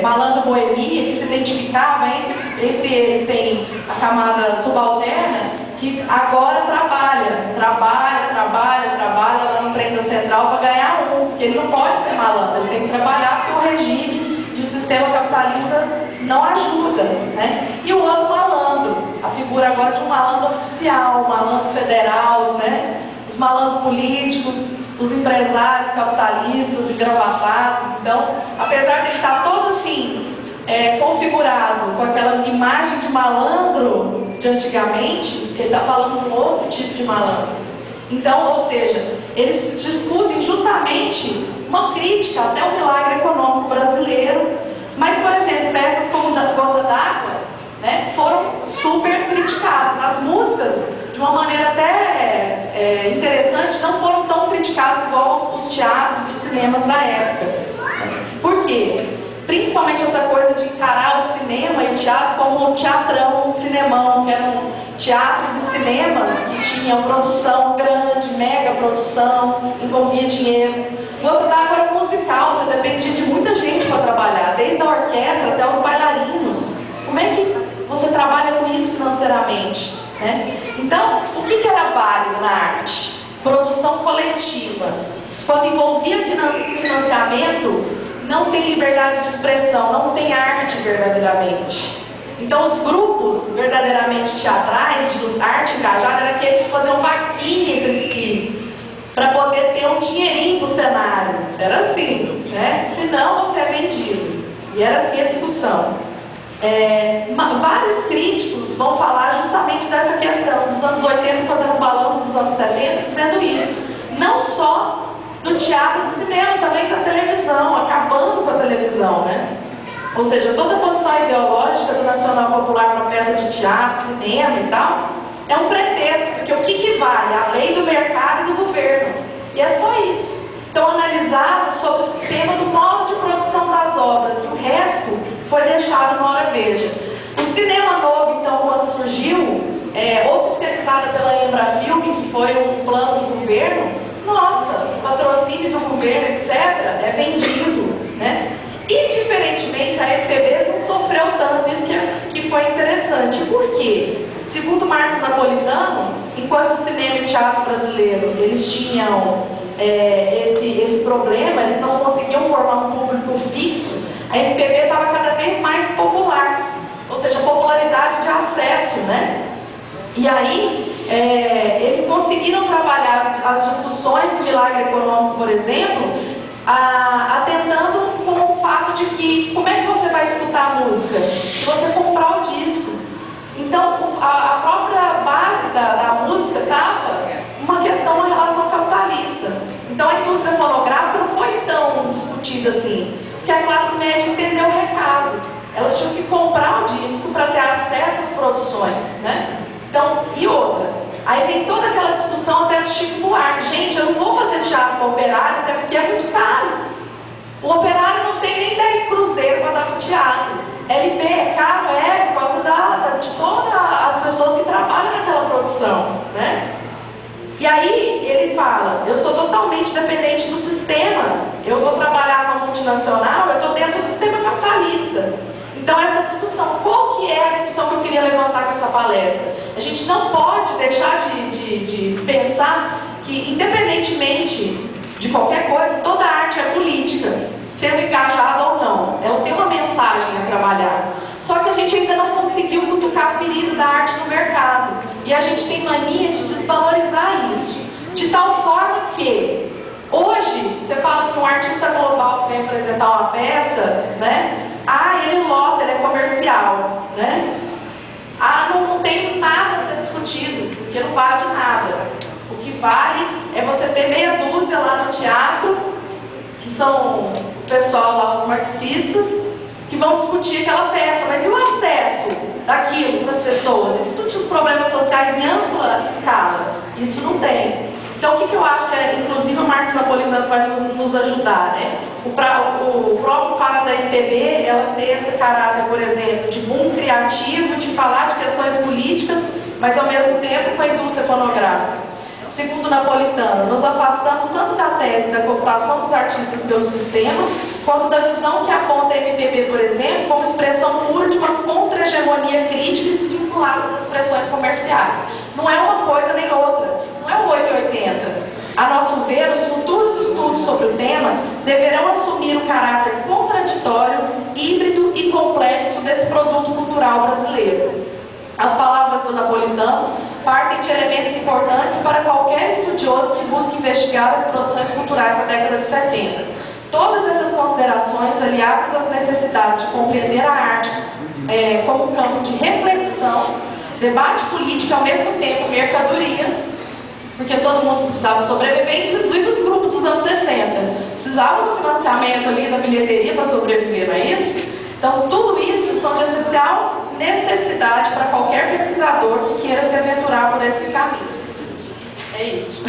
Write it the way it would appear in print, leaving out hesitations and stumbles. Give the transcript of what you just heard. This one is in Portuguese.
malandro boemia, que se identificava, entre eles tem a camada subalterna, que agora trabalha lá no trem da central para ganhar porque ele não pode ser malandro, ele tem que trabalhar porque o regime e o sistema capitalista não ajuda, né? E o outro malandro, a figura agora de um malandro oficial, um malandro federal, né? Os malandros políticos, os empresários capitalistas, engravatados. Então, apesar de ele estar todo assim, configurado com aquela imagem de malandro de antigamente, ele está falando de um outro tipo de malandro. Então, ou seja, eles discutem justamente uma crítica até o milagre econômico brasileiro, mas, por exemplo, peças como da Gota d'Água, né, foram super criticadas. As músicas, de uma maneira até interessante, não foram tão criticadas igual os teatros e cinemas da época. Por quê? Principalmente essa coisa de encarar o cinema e o teatro como um teatrão, um cinemão, que era um teatro de cinemas que tinha produção grande, mega produção, envolvia dinheiro. Gota d'Água era musical, você dependia de muita gente para trabalhar, desde a orquestra até os bailarinos. Como é que você trabalha com isso financeiramente? Né? Então, o que era válido na arte? Produção coletiva. Quando envolvia financiamento, não tem liberdade de expressão, não tem arte verdadeiramente. Então, os grupos verdadeiramente teatrais, de arte engajada, eram aqueles que faziam vaquinha entre si, para poder ter um dinheirinho pro cenário. Era assim, né? Senão você é vendido. E era assim a discussão. Vários críticos vão falar justamente dessa questão dos anos 80 fazendo balanço dos anos 70, dizendo isso. Não só do teatro e do cinema, também da televisão, acabando com a televisão, né? Ou seja, toda a posição ideológica do Nacional Popular para peça de teatro, cinema e tal, é um pretexto, porque o que vale? A lei do mercado e do governo. E é só isso. Então, analisaram sobre o sistema do modo de produção das obras, e o resto foi deixado na hora veja. O cinema novo, então, quando surgiu, oficializado pela Embrafilme, que foi um plano do governo, nossa, o patrocínio do governo, etc., é vendido, né? E, diferentemente, a FPB não sofreu tanto, isso que foi interessante. Por quê? Segundo Marcos Napolitano, enquanto o cinema e o teatro brasileiro, eles tinham esse problema, eles não conseguiam formar um público fixo, a FPB estava cada vez mais popular, ou seja, popularidade de acesso, né? E aí, eles conseguiram trabalhar as discussões do milagre econômico, por exemplo, atentando com o fato de que, como é que você vai escutar a música? Se você comprar o disco. Então, a própria base da música estava uma questão em relação capitalista. Então, a indústria fonográfica não foi tão discutida assim, porque a classe média entendeu o recado. Elas tinham que comprar o disco para ter acesso às produções, né? Então, e outra, aí vem toda aquela discussão até do Chico Buarque. Gente, eu não vou fazer teatro para operário, até porque é muito caro. O operário não tem nem 10 cruzeiros para dar para o teatro. LP é caro, por causa de todas as pessoas que trabalham naquela produção, né? E aí, ele fala, eu sou totalmente dependente do sistema, eu vou trabalhar com a multinacional, eu estou dentro do sistema capitalista. Então, essa discussão, qual que é a discussão que eu queria levantar com essa palestra? A gente não pode deixar de pensar que, independentemente de qualquer coisa, toda arte é política, sendo engajada ou não. Ela tem uma mensagem a trabalhar. Só que a gente ainda não conseguiu cutucar a ferida da arte no mercado. E a gente tem mania de desvalorizar isso. De tal forma que, hoje, você fala que um artista global que vem apresentar uma peça, né? Ele lota, ele é comercial, né? Não tem nada a ser discutido, porque não vale nada. O que vale é você ter meia dúzia lá no teatro, que são o pessoal lá, os marxistas, que vão discutir aquela peça. Mas e o acesso daquilo para as pessoas? Discutir os problemas sociais em ampla escala. Isso não tem. Então, o que eu acho que, inclusive, o Marcos Napolitano vai nos ajudar, né? O próprio fato da FPB, ela ter esse caráter, por exemplo, de boom criativo, de falar de questões políticas, mas, ao mesmo tempo, com a indústria fonográfica. Segundo Napolitano, nos afastamos tanto da tese da cooptação dos artistas pelo sistema, quanto da visão que aponta a MPB, por exemplo, comerciais. Não é uma coisa nem outra, não é o 880. A nosso ver, os futuros estudos sobre o tema deverão assumir o caráter contraditório, híbrido e complexo desse produto cultural brasileiro. As palavras do Napolitano partem de elementos importantes para qualquer estudioso que busque investigar as produções culturais da década de 70. Todas essas considerações, aliadas às necessidades de compreender a arte como campo de reflexão, debate político e ao mesmo tempo mercadoria, porque todo mundo precisava sobreviver, inclusive os grupos dos anos 60. Precisava do financiamento ali da bilheteria para sobreviver, não é isso? Então, tudo isso são de essencial necessidade para qualquer pesquisador que queira se aventurar por esse caminho. É isso.